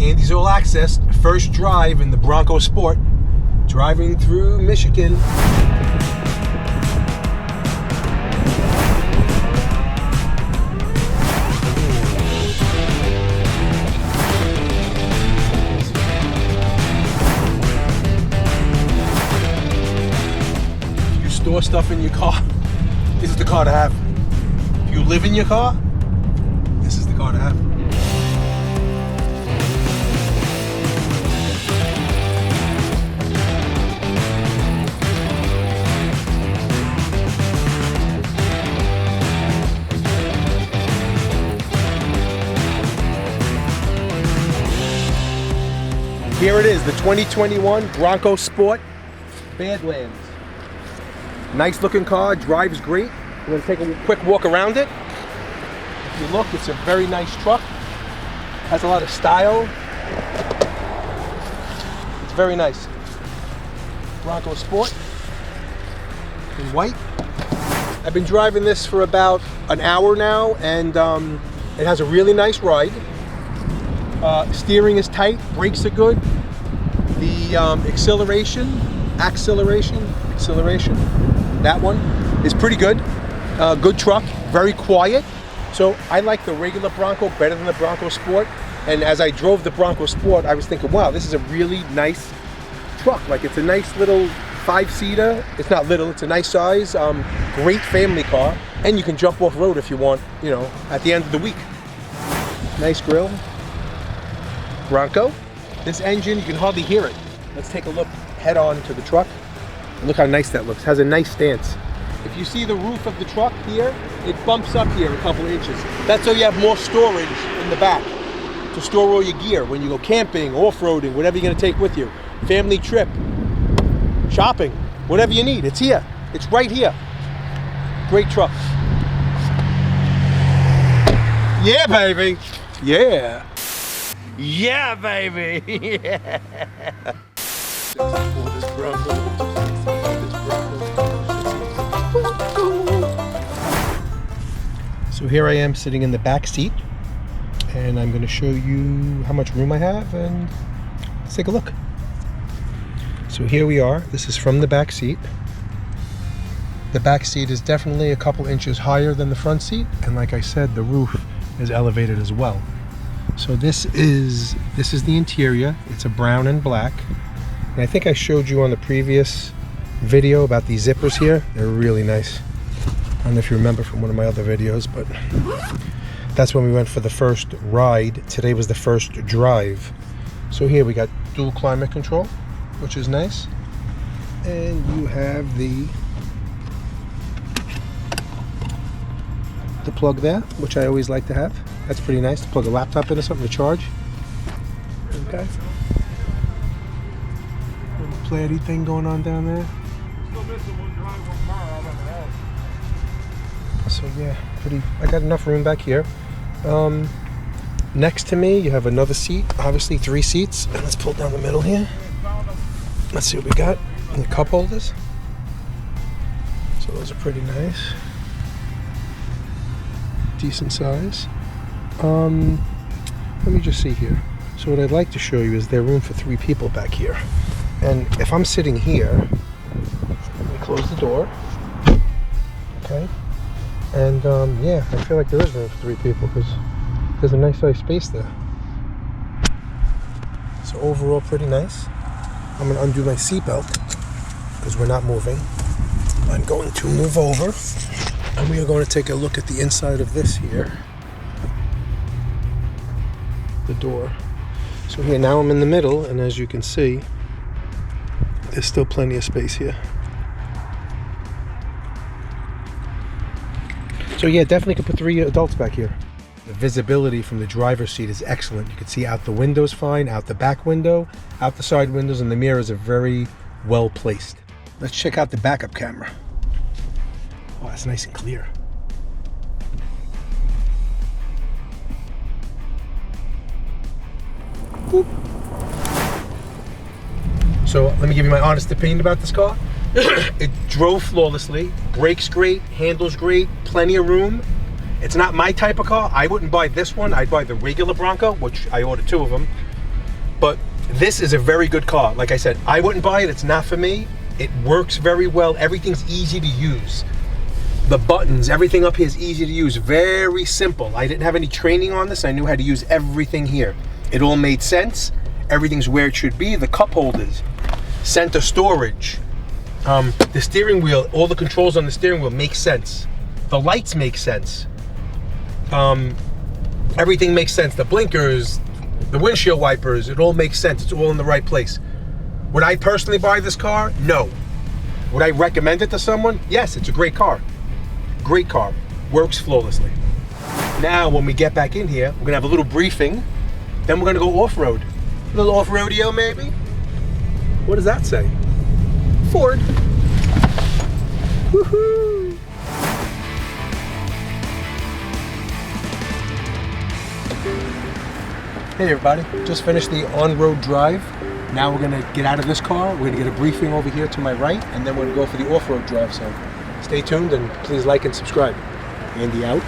Andy's All Access, first drive in the Bronco Sport, driving through Michigan. If you store stuff in your car, this is the car to have. If you live in your car, this is the car to have. Here it is, the 2021 Bronco Sport Badlands. Nice looking car, drives great. We're gonna take a quick walk around it. If you look, it's a very nice truck. Has a lot of style. It's very nice. Bronco Sport in white. I've been driving this for about an hour now, and it has a really nice ride. Steering is tight, brakes are good. The acceleration, that one is pretty good. Good truck, very quiet. So I like the regular Bronco better than the Bronco Sport. And as I drove the Bronco Sport, I was thinking, wow, this is a really nice truck. Like, it's a nice little 5-seater. It's not little, it's a nice size. Great family car. And you can jump off road if you want, you know, at the end of the week. Nice grill. Bronco. This engine, you can hardly hear it. Let's take a look head on to the truck. Look how nice that looks. Has a nice stance. If you see the roof of the truck here, it bumps up here a couple of inches. That's so you have more storage in the back to store all your gear when you go camping, off-roading, whatever you're gonna take with you. Family trip, shopping, whatever you need, it's here. It's right here. Great truck. Yeah, baby. Yeah. Yeah, baby. Yeah. So here I am sitting in the back seat, and I'm going to show you how much room I have, and let's take a look. So here we are. This is from the back seat. The back seat is definitely a couple inches higher than the front seat, and like I said, the roof is elevated as well. So this is the interior. It's a brown and black. And I think I showed you on the previous video about these zippers here. They're really nice. I don't know if you remember from one of my other videos, but that's when we went for the first ride. Today was the first drive. So here we got dual climate control, which is nice. And you have the plug there, which I always like to have. That's pretty nice to plug a laptop in or something to charge. Okay. Little platy thing going on down there. Still missing one drive, one car out on the house. So yeah, I got enough room back here. Next to me, you have another seat. Obviously 3 seats. And let's pull down the middle here. Let's see what we got. The cup holders. So those are pretty nice. Decent size. Let me just see here. So what I'd like to show you is there's room for 3 people back here. And if I'm sitting here, let me close the door. Okay. And yeah, I feel like there is room for 3 people because there's a nice size space there. So overall, pretty nice. I'm going to undo my seatbelt because we're not moving. I'm going to move over, and we are going to take a look at the inside of this here. The door. So here now I'm in the middle, and as you can see, there's still plenty of space here. So yeah, definitely could put 3 adults back here. The visibility from the driver's seat is excellent. You can see out the windows fine, out the back window, out the side windows, and the mirrors are very well placed. Let's check out the backup camera. Oh, that's nice and clear. Boop. So let me give you my honest opinion about this car. It drove flawlessly, brakes great, handles great, plenty of room. It's not my type of car. I wouldn't buy this one. I'd buy the regular Bronco, which I ordered 2 of them. But this is a very good car. Like I said, I wouldn't buy it. It's not for me. It works very well. Everything's easy to use. The buttons, everything up here is easy to use. Very simple. I didn't have any training on this. I knew how to use everything here. It all made sense. Everything's where it should be. The cup holders, center storage, the steering wheel, all the controls on the steering wheel make sense. The lights make sense. Everything makes sense. The blinkers, the windshield wipers, it all makes sense. It's all in the right place. Would I personally buy this car? No. Would I recommend it to someone? Yes, it's a great car. Great car. Works flawlessly. Now, when we get back in here, we're gonna have a little briefing. Then we're gonna go off-road. A little off-rodeo, maybe? What does that say? Ford. Woohoo! Hey everybody, just finished the on-road drive. Now we're gonna get out of this car. We're gonna get a briefing over here to my right, and then we're gonna go for the off-road drive. So stay tuned and please like and subscribe. Andy out.